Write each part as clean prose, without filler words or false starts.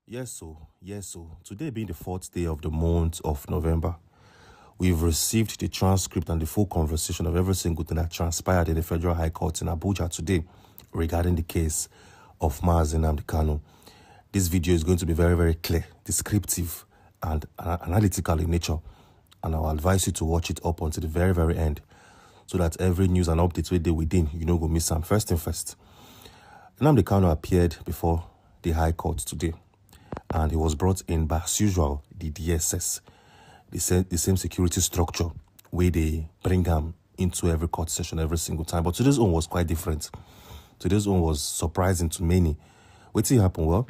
Yes, so. Today being the 4th day of the month of November, we've received the transcript and the full conversation of every single thing that transpired in the Federal High Court in Abuja today regarding the case of Mazi and Kanu. This video is going to be very, very clear, descriptive, and analytical in nature. And I'll advise you to watch it up until the very, very end so that every news and update we do within, you know, go miss some. First thing first, Nnamdi Kanu appeared before the High Court today, and he was brought in by, as usual, the DSS, the same security structure where they bring him into every court session every single time. But today's one was quite different. Today's one was surprising to many. What happened? Well,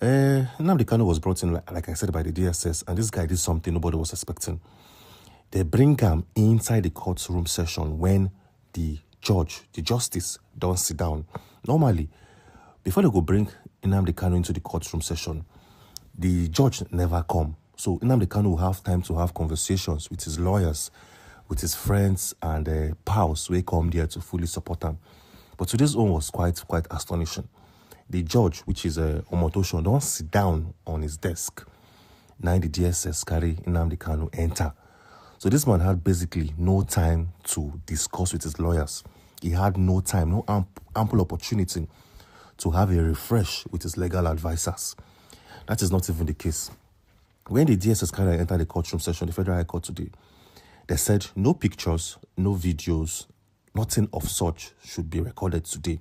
Nnamdi Kanu was brought in, like I said, by the DSS, and this guy did something nobody was expecting. They bring him inside the courtroom session when the judge, the justice, don't sit down. Normally, before they go bring Nnamdi Kanu into the courtroom session, the judge never come. So Nnamdi Kanu will have time to have conversations with his lawyers, with his friends and pals who come there to fully support him. But today's one was quite astonishing. The judge, which is Omotosho, don't sit down on his desk. Now the DSS carry Nnamdi Kanu enter. So this man had basically no time to discuss with his lawyers. He had no time, no ample opportunity to have a refresh with his legal advisors. That is not even the case. When the DSS carry entered the courtroom session, the Federal High Court today, they said no pictures, no videos, nothing of such should be recorded today.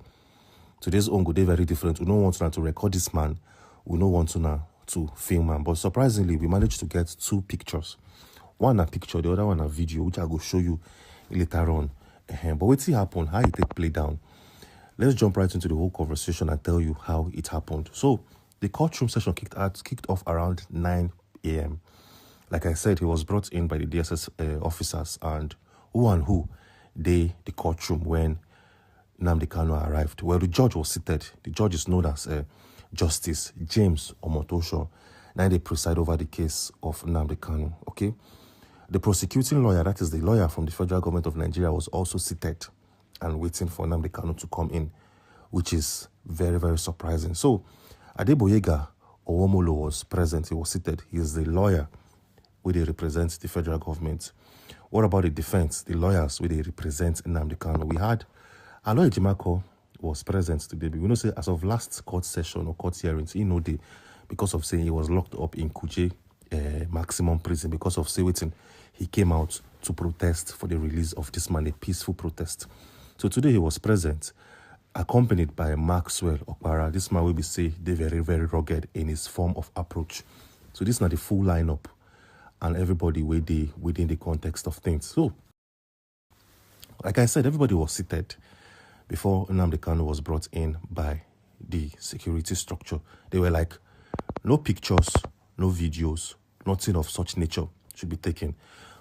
Today's own good day very different. We don't want to record this man. We don't want to film him. But surprisingly, we managed to get two pictures. One a picture, the other one a video, which I will show you later on. But what's happened? How it take play down? Let's jump right into the whole conversation and tell you how it happened. So the courtroom session kicked off around 9 a.m. Like I said, he was brought in by the DSS officers, and who the courtroom when Nnamdi Kanu arrived. Well, the judge was seated. The judge is known as Justice James Omotosho. Now they preside over the case of Nnamdi Kanu. Okay, the prosecuting lawyer, that is the lawyer from the federal government of Nigeria, was also seated and waiting for Nnamdi Kanu to come in, which is very, very surprising. So Adeboyega Owomolo was present. He was seated. He is the lawyer where they represent the federal government. What about the defense, the lawyers where they represent Nnamdi Kanu? We had Aloy Jimako was present today. We know say as of last court session or court hearings, he know the because of saying he was locked up in Kuje maximum prison because of waiting. He came out to protest for the release of this man, a peaceful protest. So today he was present, accompanied by Maxwell Okpara. This man will be say they're very, very rugged in his form of approach. So this is not the full lineup, and everybody within the context of things. So, like I said, everybody was seated before Nnamdi Kanu was brought in by the security structure. They were like, no pictures, no videos, nothing of such nature should be taken.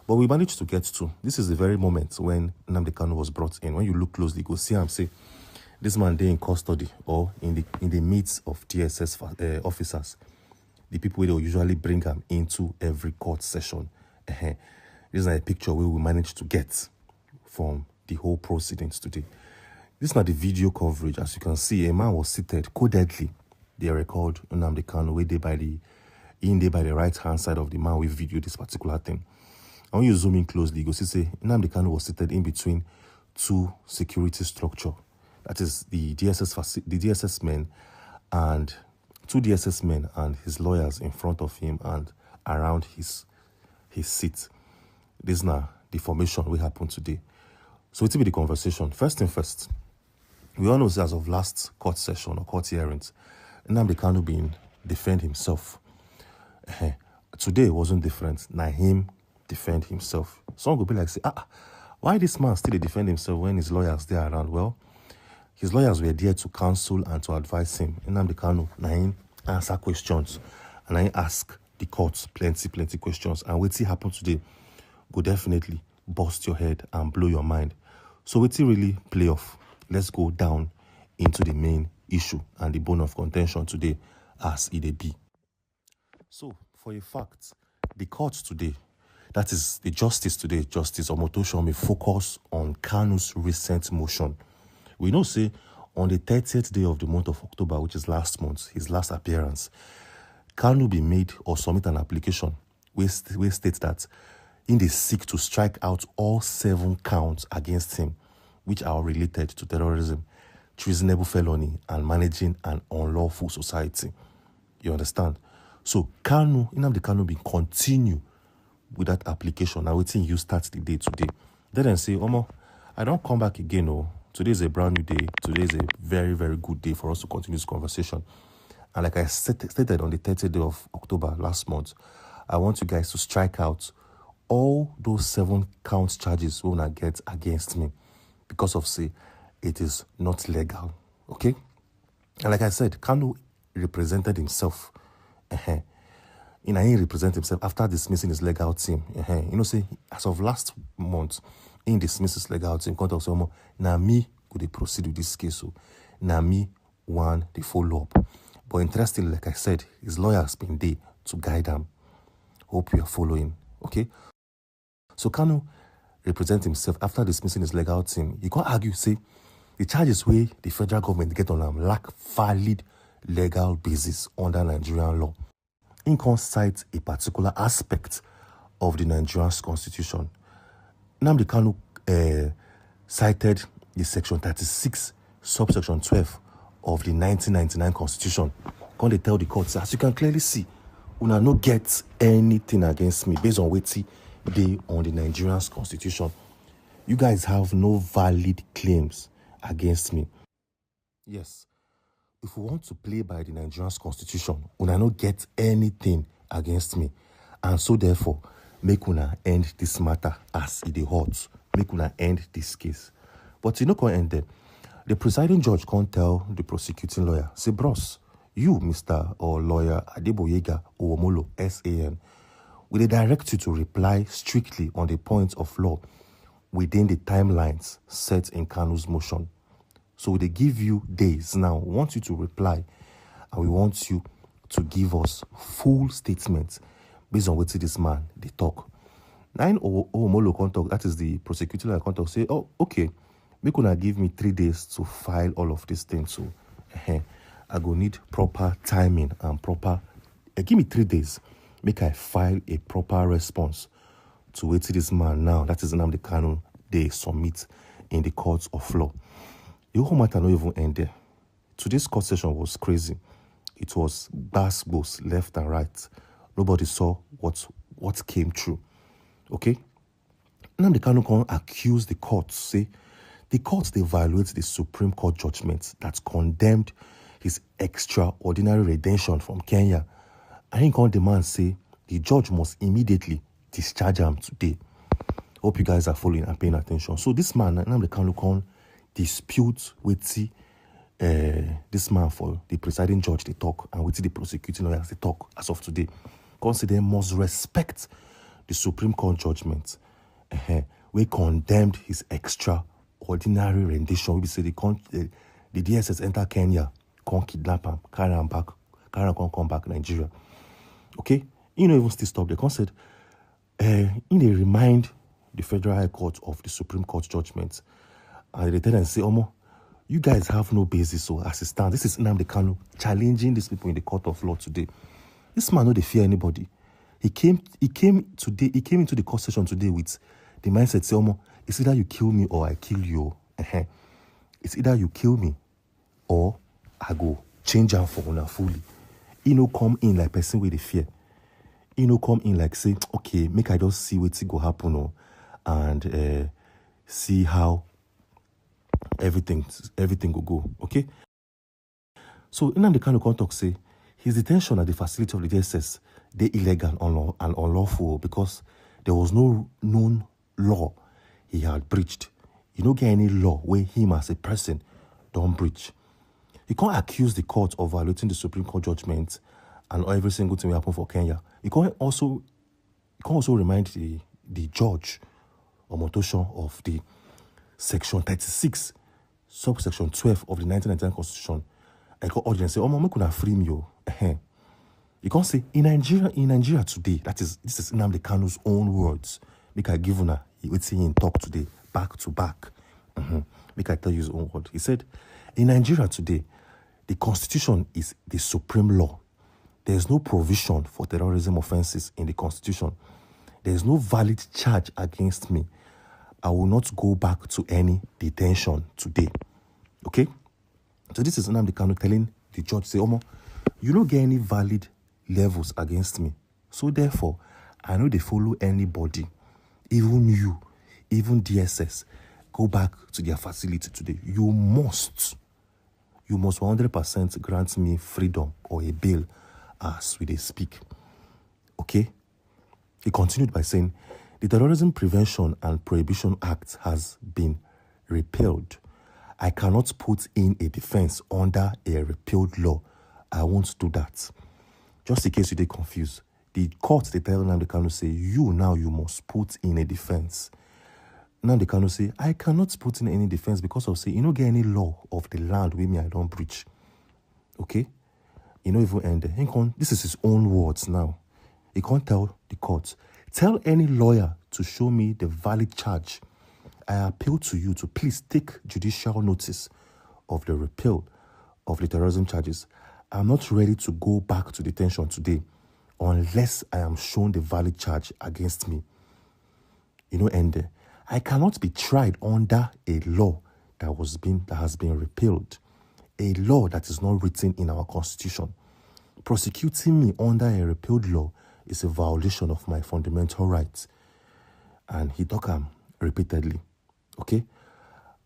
But we managed to get to. This is the very moment when Nnamdi Kanu was brought in. When you look closely, you go see him say, this man there in custody or in the midst of DSS officers, the people they will usually bring him into every court session. This is a picture we managed to get from the whole proceedings today. This is not the video coverage. As you can see, a man was seated codedly. They record Nnamdi Kanu where they by the right hand side of the man we video this particular thing. And when you zoom in closely, you go see Nnamdi Kanu was seated in between two security structure. That is the DSS men and two DSS men and his lawyers in front of him and around his seat. This is now the formation we happened today. So it will be the conversation. First thing first, we all know as of last court session or court hearings, Nnamdi Kanu being defend himself. Today wasn't different. Now him defend himself. Some will be like, say, why this man still defend himself when his lawyers there around? Well, his lawyers were there to counsel and to advise him. Nnamdi Kanu, now him answer questions. And I ask the court plenty questions. And what happened today go definitely bust your head and blow your mind. So what's really play off? Let's go down into the main issue and the bone of contention today as it be. So, for a fact, the court today, that is the justice today, Justice Omotosho, may focus on Kanu's recent motion. We know, say, on the 30th day of the month of October, which is last month, his last appearance, Kanu be made or submit an application where states that in they seek to strike out all 7 counts against him, which are related to terrorism, treasonable felony, and managing an unlawful society. You understand? So nnamdi Kanu be continue with that application. Now waiting you start the day today. Then say, Omo, I don't come back again. Oh, today is a brand new day. Today is a very, very good day for us to continue this conversation. And like I stated on the 30th day of October last month, I want you guys to strike out all those 7 count charges we wanna get against me because of say it is not legal. Okay? And like I said, Kanu represented himself. He represent himself after dismissing his legal team. You know, say as of last month, he dismissed his legal team. Contact someone. Now me could proceed with this case. So now me want the follow up. But interestingly, like I said, his lawyer has been there to guide him. Hope you are following. Okay. So Kanu represent himself after dismissing his legal team. You can't argue, say the charges where the federal government get on him lack valid legal basis under Nigerian law. He can cite a particular aspect of the Nigerian constitution. Nnamdi Kanu cited the section 36, subsection 12 of the 1999 constitution. Can they tell the courts, as you can clearly see, una no get anything against me based on wetin dey on the Nigerian constitution. You guys have no valid claims against me. Yes. If we want to play by the Nigerian constitution, una no get anything against me. And so therefore, make una end this matter as it is hot. Make una end this case. But you know can't end there. The presiding judge can't tell the prosecuting lawyer, say, bros, you, Mr. or lawyer Adeboyega Owomolo, SAN, will direct you to reply strictly on the points of law within the timelines set in Kanu's motion. So they give you days now. We want you to reply, and we want you to give us full statements based on what this man they talk. Nine Owomolo contact, that is the prosecuting lawyer contact, say, oh, okay, make una give me 3 days to file all of these things. So I go need proper timing and proper. Give me 3 days. Make I file a proper response to what this man now, that is nnamdi Kanu, they submit in the courts of law. The whole matter not even end there. Today's court session was crazy. It was bass left and right. Nobody saw what came true. Okay? Nnamdi Kanu can accuse the courts, say the courts they violate the Supreme Court judgment that condemned his extraordinary redemption from Kenya. And he can demand, say, the judge must immediately discharge him today. Hope you guys are following and paying attention. So this man, Nnamdi Kanu, can dispute with this man for the presiding judge they talk and with the prosecuting lawyers they talk as of today. Consider must respect the Supreme Court judgment. We condemned his extraordinary rendition. We say the DSS enter Kenya, can't kidnap him, carry him back, carry him come back Nigeria. Okay, you know even still stop there. Consider they remind the Federal High Court of the Supreme Court judgment. And they tell them, say, Omo, you guys have no basis, so as it stands. This is Nnamdi Kanu challenging these people in the court of law today. This man no dey fear anybody. He came into the court session today with the mindset, say, Omo, it's either you kill me or I kill you. It's either you kill me or I go change am for una fully. He no come in like person with the fear. He no come in like say, okay, make I just see what go happen and see how everything will go. Okay. So Nnamdi Kanu can talk say his detention at the facility of the DSS they illegal and unlawful because there was no known law he had breached. You don't get any law where him as a person don't breach. You can't accuse the court of violating the Supreme Court judgment and every single thing will happen for Kenya. You can also remind the judge or motion of the section 36, subsection 12 of the 1999 Constitution. I call audience say, "Oh, mama, could free me, yo." You can't say in Nigeria today. This is Nnamdi Kanu's own words. Make I give una it's in talk today, back to back. Make I tell you his own word. He said, in Nigeria today, the Constitution is the supreme law. There's no provision for terrorism offenses in the Constitution. There's no valid charge against me. I will not go back to any detention today. Okay? So this is Nnamdi Kanu telling the judge, say, Omo, you don't get any valid levels against me. So therefore, I know they follow anybody, even you, even DSS, go back to their facility today. You must 100% grant me freedom or a bail as we speak. Okay? He continued by saying, the Terrorism Prevention and Prohibition Act has been repealed. I cannot put in a defense under a repealed law. I won't do that. Just in case you get confused, the court, they tell Nnamdi Kanu, say, you must put in a defense. Nnamdi Kanu say, I cannot put in any defense because of, say, you don't get any law of the land with me, I don't breach. Okay? You know, even end. This is his own words now. He can't tell the court, tell any lawyer to show me the valid charge. I appeal to you to please take judicial notice of the repeal of the terrorism charges. I'm not ready to go back to detention today unless I am shown the valid charge against me. You know, and I cannot be tried under a law that has been repealed, a law that is not written in our Constitution. Prosecuting me under a repealed law is a violation of my fundamental rights. And he talked repeatedly. Okay?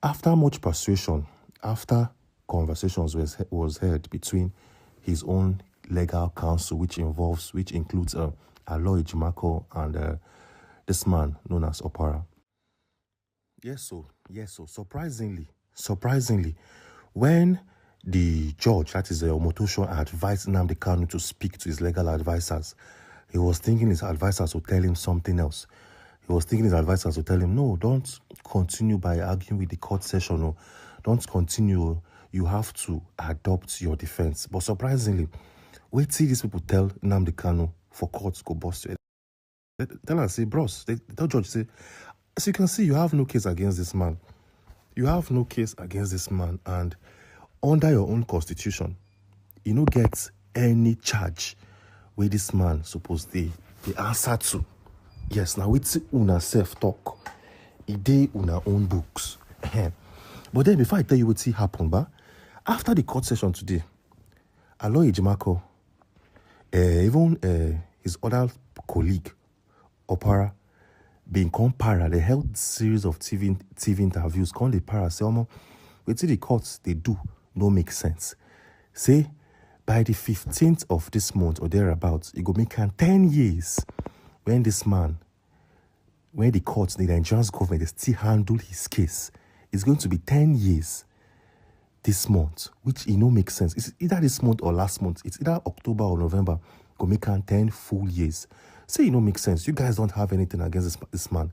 After much persuasion, after conversations was held between his own legal counsel, which includes Aloy Ejimako and this man known as Opara. Yes, so surprisingly, when the judge, that is Omotosho, advised Nnamdi Kanu to speak to his legal advisors, he was thinking his advisors would tell him something else. He was thinking his advisors would tell him, no, don't continue by arguing with the court session. No, don't continue. You have to adopt your defense. But surprisingly, wait till these people tell Nnamdi Kanu for court to go bust it. Tell her, say, bros, they tell judge, say, as you can see, you have no case against this man. You have no case against this man. And under your own constitution, you don't get any charge where this man supposed the answer to. Yes, now it's una self-talk. It dey una own books. But then before I tell you what happened, after the court session today, Aloy Ejimako, even his other colleague, Opara, being para, they held a series of TV interviews. Called the para, say, wait till the courts they do no make sense. Say, by the 15th of this month or thereabouts, it go make 10 years when this man, when the courts, the Nigerian government, they still handle his case. It's going to be 10 years this month, which it no make sense. It's either this month or last month. It's either October or November. Go make 10 full years. Say it no make sense. You guys don't have anything against this man.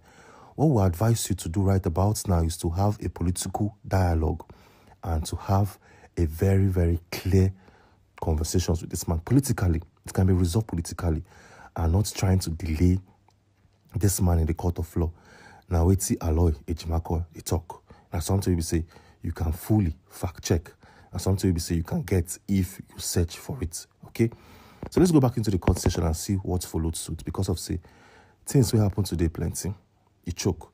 What we advise you to do right about now is to have a political dialogue and to have a very, very clear conversations with this man politically. It can be resolved politically and not trying to delay this man in the court of law. Now, wait see Aloy Ejimako, they talk. Now, sometimes we say you can fully fact check. And sometimes we say you can get if you search for it. Okay? So let's go back into the court session and see what followed suit. Because of, say, things will happen today plenty. It choke.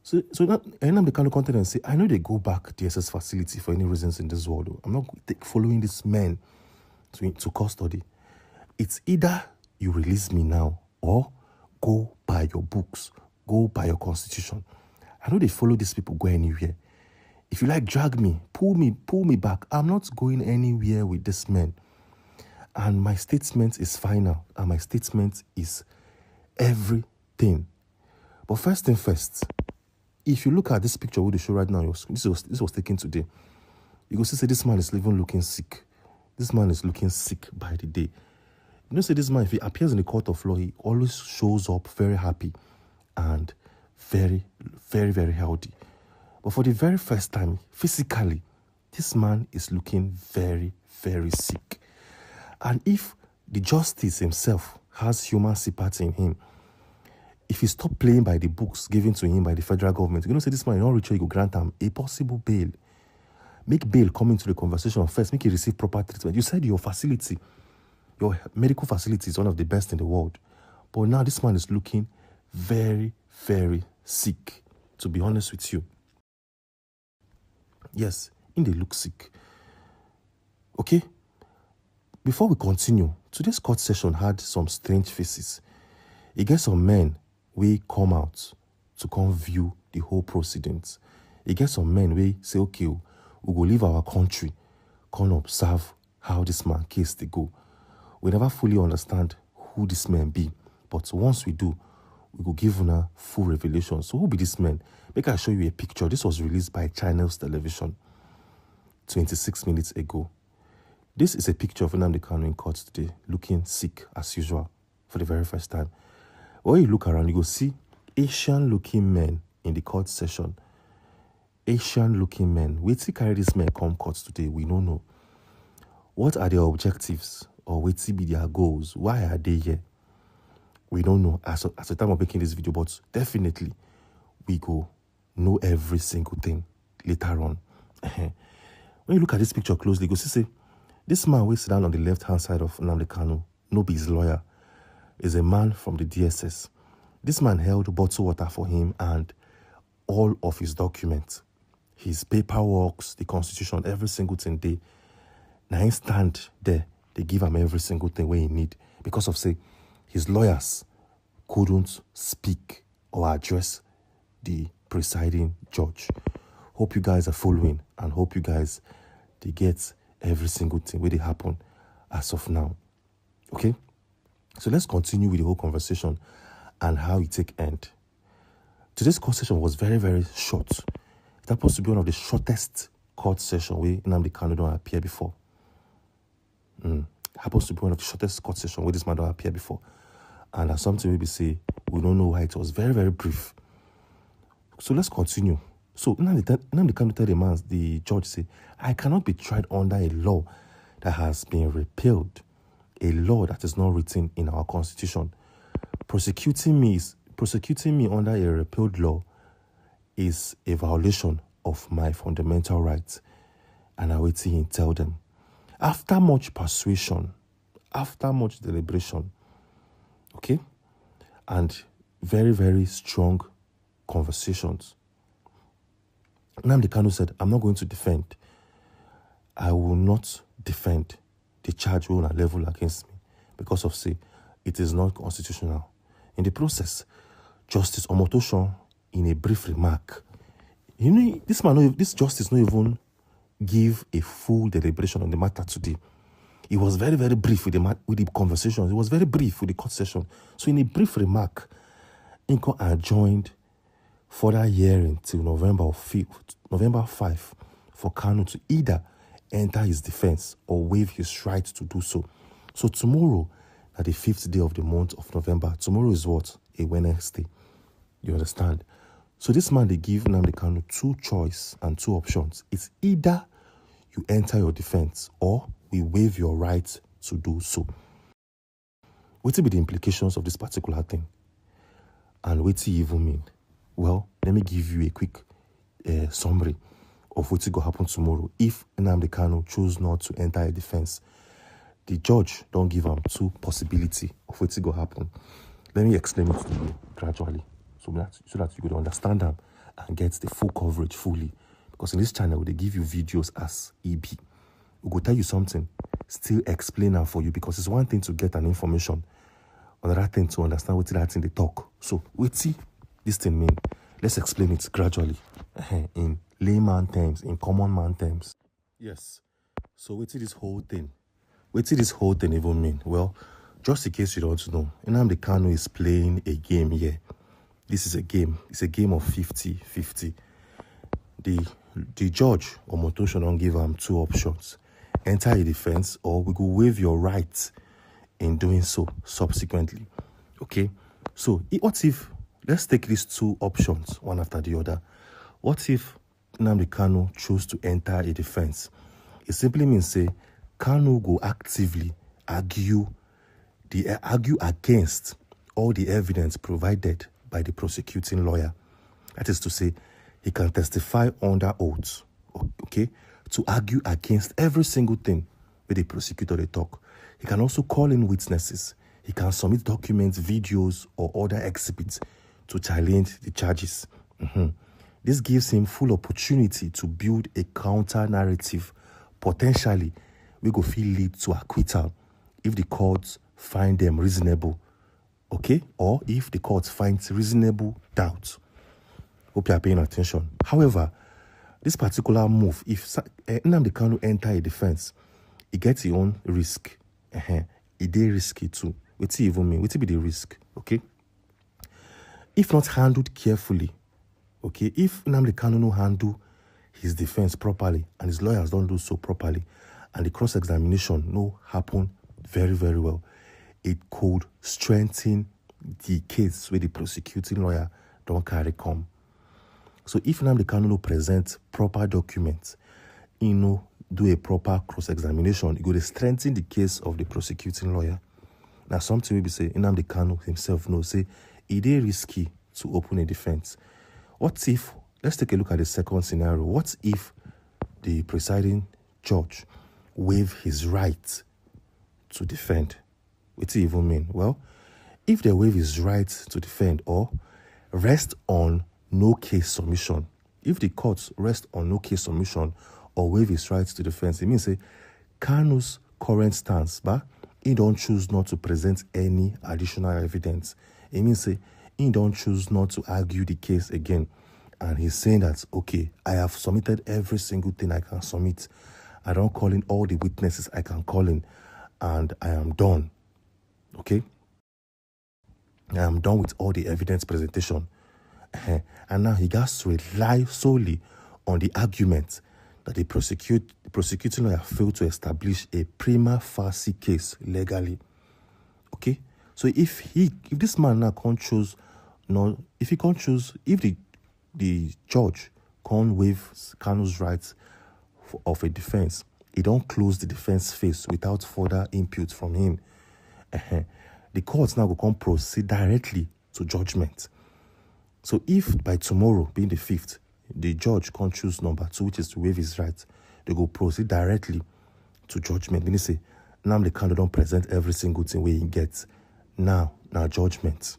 So now, Nnamdi Kanu content and say, I know they go back DSS facility for any reasons in this world. I'm not following this man to custody. It's either you release me now or go by your books, go by your constitution. I know they follow these people go anywhere. If you like drag me, pull me back. I'm not going anywhere with this man. And my statement is final. And my statement is everything. But first thing first, if you look at this picture we show right now, this was taken today. You go see, say this man is even looking sick. This man is looking sick by the day. You know, say this man, if he appears in the court of law, he always shows up very happy and very, very, very healthy. But for the very first time, physically, this man is looking very, very sick. And if the justice himself has human sympathy in him, if he stop playing by the books given to him by the federal government, you know, say this man, in all return, you go grant him a possible bail. Make bail come into the conversation first. Make it receive proper treatment. You said your facility Your medical facility is one of the best in the world. But now this man is looking very, very sick, to be honest with you. Yes, they look sick. Okay? Before we continue, today's court session had some strange faces. You get some men we come out to come view the whole proceedings. You get some men we say, okay, we go leave our country, come observe how this man case they go. We never fully understand who this man be, but once we do, we go give una full revelation. So who be this man? Make I show you a picture. This was released by Channels Television 26 minutes ago. This is a picture of nnamdi Kanu in court today, looking sick as usual for the very first time. When you look around, you go see Asian-looking men in the court session. Asian-looking men. Wait till carry this man come court today, we don't know. What are their objectives? Or wait till be their goals? Why are they here? We don't know as the time of making this video, but definitely we go know every single thing later on. When you look at this picture closely, you go see, say, this man will sit down on the left-hand side of nnamdi Kanu, no be his lawyer, is a man from the DSS. This man held bottled water for him and all of his documents, his paperwork, the constitution, every single thing they now he stand there, they give him every single thing where he need because of, say, his lawyers couldn't speak or address the presiding judge. Hope you guys are following and hope you guys, they get every single thing where they happen as of now. Okay? So let's continue with the whole conversation and how it take end. Today's court session was very, very short. It happens to be one of the shortest court sessions where nnamdi Kanu don't appear before. Happens to be one of the shortest court sessions where this man don't appear before. And as something we say, we don't know why it was very, very brief. So let's continue. So nnamdi Kanu tell the judge say, I cannot be tried under a law that has been repealed, a law that is not written in our constitution. Prosecuting me under a repealed law is a violation of my fundamental rights. And I wait till he tell them. After much persuasion, after much deliberation, okay, and very, very strong conversations, nnamdi Kanu said, I'm not going to defend. I will not defend the charge we will level against me because of, say, it is not constitutional. In the process, Justice Omotosho, in a brief remark, this justice not even give a full deliberation on the matter today. It was very, very brief with the conversations. It was very brief with the court session. So in a brief remark, Inco adjourned further hearing till November 5 for Kanu to either enter his defense or waive his right to do so. So tomorrow, at the 5th day of the month of November, tomorrow is what? A Wednesday. You understand? So this man, they give nnamdi Kanu two choice and two options. It's either you enter your defense or we waive your right to do so. What will be the implications of this particular thing? And what do you even mean? Well, let me give you a quick summary of what will happen tomorrow if nnamdi Kanu choose not to enter a defense. The judge don't give him two possibilities of what will happen. Let me explain it to you gradually so that you could understand them and get the full coverage fully. Because in this channel, they give you videos as EB. We will tell you something, still explain them for you because it's one thing to get an information, another thing to understand what that thing they talk. So, wait, see this thing mean. Let's explain it gradually in layman terms, in common man terms. Yes. So, wait till this whole thing. What did this whole thing even mean? Well, just in case you don't know, nnamdi Kanu is playing a game here. This is a game. It's a game of 50-50. The judge, Omotosho, don't give him two options. Enter a defense or we will waive your rights in doing so subsequently. Okay? So, what if, let's take these two options, one after the other. What if nnamdi Kanu choose to enter a defense? It simply means, say, Kanu go actively argue against all the evidence provided by the prosecuting lawyer. That is to say, he can testify under oath, okay, to argue against every single thing where the prosecutor they talk. He can also call in witnesses. He can submit documents, videos, or other exhibits to challenge the charges. This gives him full opportunity to build a counter-narrative, potentially, we go feel lead to acquittal if the courts find them reasonable, okay? Or if the court finds reasonable doubt. Hope you are paying attention. However, this particular move, if Nnamdi Kanu enter a defense, he gets his own risk. It dey risky too. What it even mean? What it be the risk? Okay. If not handled carefully, okay, if Nnamdi Kanu no handle his defense properly and his lawyers don't do so properly, and the cross-examination no happen very, very well, it could strengthen the case where the prosecuting lawyer don't carry come. So if Nnamdi Kanu no present proper documents, do a proper cross-examination, it could strengthen the case of the prosecuting lawyer. Now something we be say, Nnamdi Kanu himself knows, say, it is risky to open a defense. What if, let's take a look at the second scenario. What if the presiding judge waive his right to defend? What do you even mean? Well, if they waive his right to defend or rest on no case submission, if the courts rest on no case submission or waive his rights to defense, it means say Kanu's current stance, but he don't choose not to present any additional evidence. It means say he don't choose not to argue the case again. And he's saying that, okay, I have submitted every single thing I can submit. I don't call in all the witnesses I can call in, and I am done. Okay? I am done with all the evidence presentation. And now he has to rely solely on the argument that the prosecuting lawyer failed to establish a prima facie case legally. Okay? So if this man now can't choose, if the judge can't waive Kanu's rights of a defense, he don't close the defense phase without further input from him. The courts now will come proceed directly to judgment. So if by tomorrow, being the 5th, the judge can't choose number 2, which is to waive his rights, they go proceed directly to judgment. Then they say, Nnamdi Kanu don't present every single thing where he gets. Now judgment.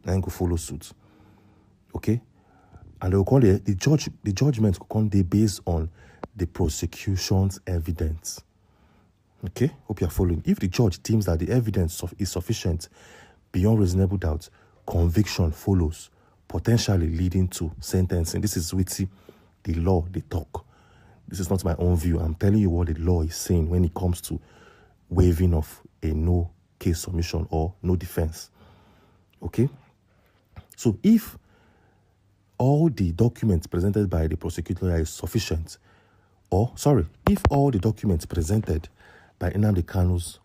Then go follow suit. Okay? And they will call the judgment will come based on the prosecution's evidence. Okay? Hope you are following. If the judge deems that the evidence is sufficient beyond reasonable doubt, conviction follows, potentially leading to sentencing. This is with the law, they talk. This is not my own view. I'm telling you what the law is saying when it comes to waiving of a no case submission or no defense. Okay? So if all the documents presented by the prosecutor is sufficient, if all the documents presented by Nnamdi Kanu's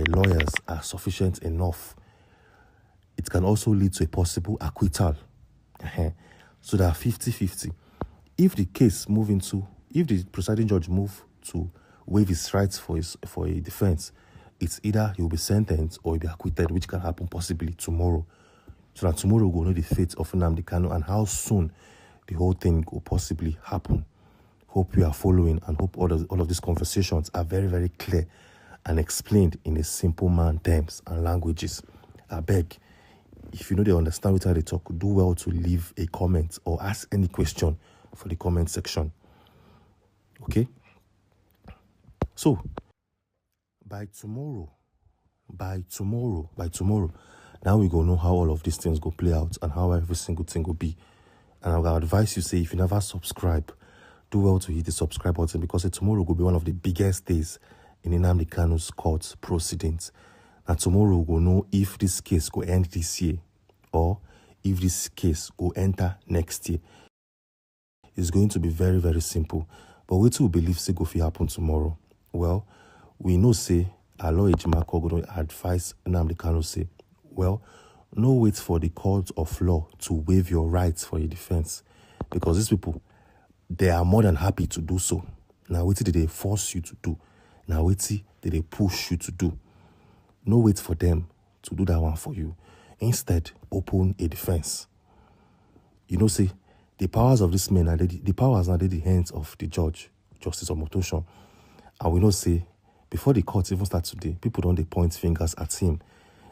lawyers are sufficient enough, it can also lead to a possible acquittal. So there are 50-50. If the presiding judge move to waive his rights for a defense, it's either he will be sentenced or he'll be acquitted, which can happen possibly tomorrow. So that tomorrow we'll know the fate of Nnamdi Kanu and how soon the whole thing will possibly happen. Hope you are following, and hope all of these conversations are very, very clear and explained in a simple man terms and languages. I beg, if you know they understand what they talk, do well to leave a comment or ask any question for the comment section. Okay? So, by tomorrow, now we go know how all of these things go play out and how every single thing will be. And I will advise you, say, if you never subscribe, do well to hit the subscribe button, because tomorrow will be one of the biggest days in Nnamdi Kanu's court proceedings. And tomorrow we'll know if this case will end this year or if this case will enter next year. It's going to be very, very simple. But we too believe say go happen tomorrow. Well, we know say Aloy Ejimako going to advise Nnamdi Kanu say, well, no wait for the court of law to waive your rights for your defense, because these people, they are more than happy to do so. Now what did they force you to do? Now what did they push you to do? No wait for them to do that one for you. Instead, open a defense. You know, say the powers of this man the powers are in the hands of the judge, Justice Omotosho. And we know say before the court even start today, people don't they point fingers at him.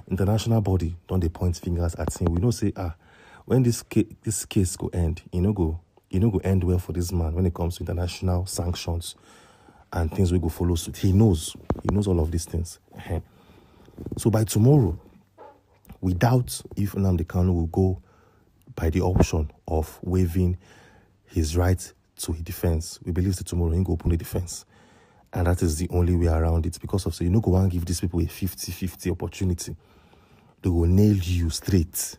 International body don't they point fingers at him. We know say when this case go end, go end well for this man when it comes to international sanctions and things will go follow suit. He knows all of these things. So by tomorrow, we doubt if nnamdi Kanu will go by the option of waiving his right to a defense. We believe that tomorrow he go open the defense. And that is the only way around it, because of go and give these people a 50-50 opportunity. They will nail you straight.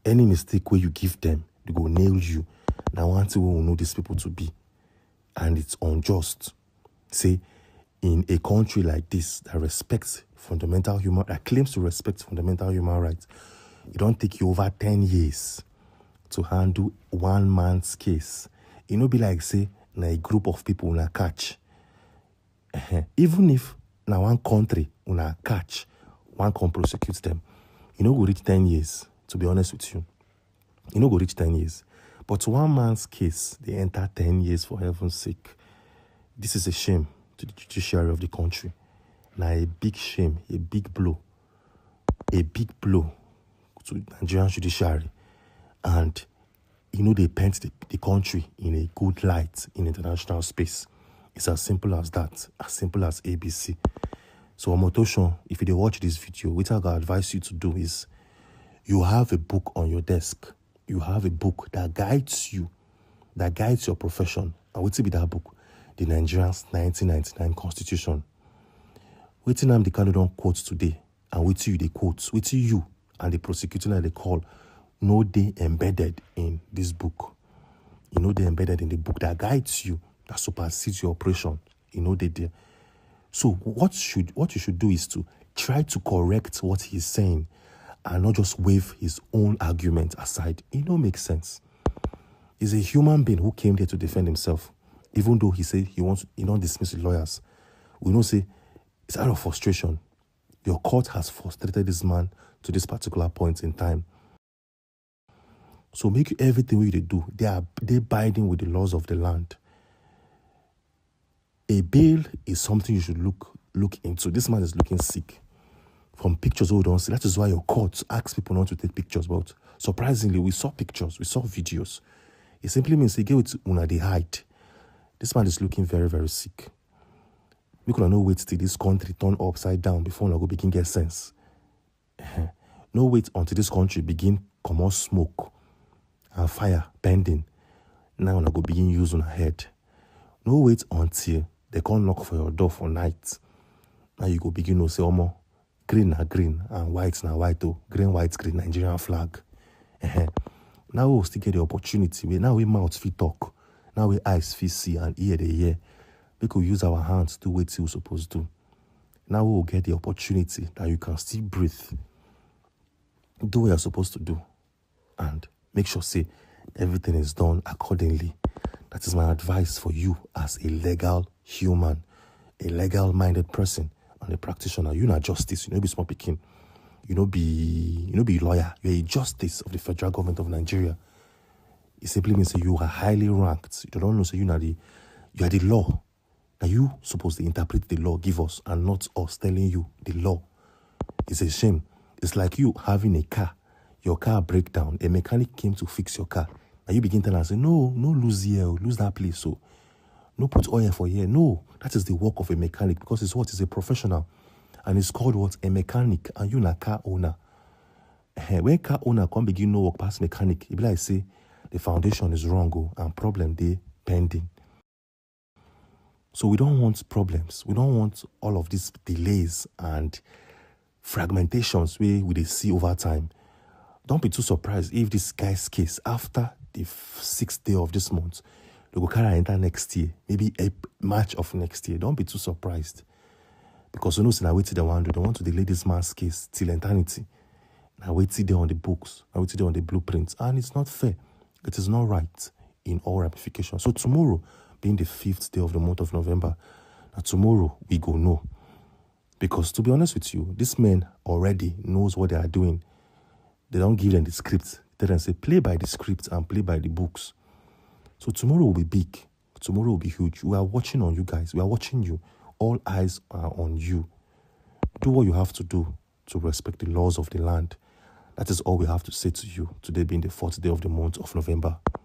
Any mistake where you give them, they go nail you. Now one thing we will know these people to be. And it's unjust. Say, in a country like this that claims to respect fundamental human rights, it don't take you over 10 years to handle one man's case. It no be like, say, na a group of people una catch. Even if na one country una catch, one can prosecute them, go reach 10 years, to be honest with you. Go reach 10 years. But one man's case, they enter 10 years, for heaven's sake. This is a shame to the judiciary of the country. Now a big shame, a big blow to the Nigerian judiciary. And, they paint the country in a good light in international space. It's as simple as that, as simple as ABC. So, Omotosho, if you watch this video, what I advise you to do is, you have a book on your desk. You have a book that guides you, that guides your profession. And what will be that book? The Nigerian's 1999 Constitution. What nnamdi Kanu don't quote today, and what you they quote, what you and the prosecutor that they call, no they embedded in this book. They embedded in the book that guides you, that supersedes your operation. They there. So what you should do is to try to correct what he's saying and not just wave his own argument aside. It don't make sense. He's a human being who came there to defend himself. Even though he said he don't dismiss the lawyers. We don't say it's out of frustration. Your court has frustrated this man to this particular point in time. So make everything we do. They're binding with the laws of the land. A bail is something you should look into. This man is looking sick. From pictures we don't see. That is why your court asks people not to take pictures. But surprisingly, we saw pictures, we saw videos. It simply means they give it to the height. This man is looking very, very sick. We could not wait till this country turn upside down before we go begin get sense. No wait until this country begin come out smoke and fire bending. Now we go begin use on our head. No wait until they can't knock for your door for night. Now you go begin to say, Omo, green na green and white na white. Oh, green, white, green, Nigerian flag. Now we'll still get the opportunity. Now we mouth fit talk. Now we eyes fit see and ear they hear. We could use our hands to what we're supposed to. Now we'll get the opportunity that you can still breathe. Do what you're supposed to do. And make sure, say, everything is done accordingly. That is my advice for you as a legal human, a legal-minded person, and a practitioner. You're not justice. You know be small picking. You know be lawyer. You're a justice of the federal government of Nigeria. It simply means that you are highly ranked. You don't know, so you are the law. Now you supposed to interpret the law, give us, and not us telling you the law. It's a shame. It's like you having a car. Your car break down. A mechanic came to fix your car. And you begin telling us, no lose here, lose that place. So no put oil for here. No, that is the work of a mechanic, because it's what is a professional. And it's called what? A mechanic. And you're a car owner. When car owner come begin no work past mechanic, it be like say the foundation is wrong and problem they pending. So we don't want problems. We don't want all of these delays and fragmentations we see over time. Don't be too surprised if this guy's case, after the 6th day of this month, they go carry enter next year, maybe a March of next year. Don't be too surprised. Because you know, now wait till they want to delay this man's case till eternity. Now wait till they're on the books, now wait till they're on the blueprints. And it's not fair. It is not right in all ramifications. So tomorrow, being the 5th day of the month of November, now tomorrow we go know. Because to be honest with you, this man already knows what they are doing. They don't give them the script. They then say, play by the script and play by the books. So tomorrow will be big. Tomorrow will be huge. We are watching on you guys. We are watching you all eyes are on you. Do what you have to do to respect the laws of the land. That is all we have to say to you, today being the 4th day of the month of November.